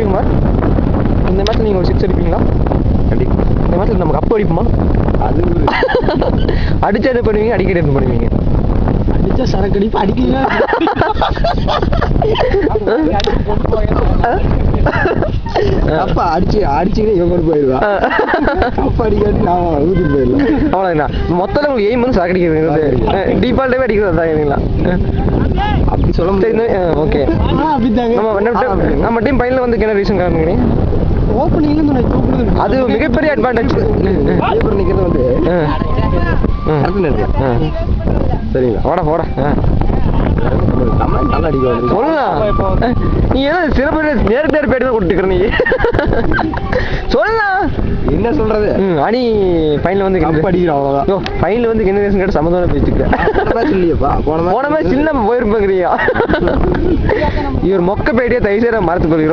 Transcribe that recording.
விஜயகுமார், இந்த மேட்ச்ல நீங்க ஒரு 6 அடிப்பீங்களா? கண்டிப்பா. இந்த மேட்ச்ல நம்ம கப் அடிப்போமா? அது அடிச்சா என்ன பண்ணுவீங்க, அடிக்கடி என்ன பண்ணுவீங்க? அடிச்சா சரக்கு அடிப்பா, அடிக்கல அப்பா அடிச்சுக்கிட்டே இவன் கொண்டு போயிடுவா. அப்பா அடிக்காட்டி நான் ஊத்திட்டு போயிடலாம். அவ்வளோங்கண்ணா. மொத்தத்தில் உங்களுக்கு எய்ம் வந்து சாக்கடிக்கிறது, டிஃபால்ட்டாகவே அடிக்கிறது தாங்களா? அப்படி சொல்ல முடியாது. ஓகே. நம்ம டீம் பையனில் வந்து என்ன ரீசன் காரணம்? ஓப்பனிங்ல அது மிகப்பெரிய அட்வான்டேஜ். நிக்கிறது வந்து சரிங்களா? போட நல்லா அடிக்க சொல்லலாம். நீ ஏதோ சில பேர் நேருக்கு பேட்டு தான் கொடுத்துக்கிற நீ. சொல்லலாம். என்ன சொல்றது? அணி ஃபைனல் வந்து கப் அடிக்கிறோம் அவ்வளோதான். ஃபைனல் வந்து என்ன ரீசன் கேட்டு சம்மந்தம் பேசிக்கிறேன். இல்லையப்பா, போன மாதிரி சின்ன போயிருப்பாங்க. இவர் மொக்க பேட்டியை தயவு செய்ய மறந்து கொள்கிறோம்.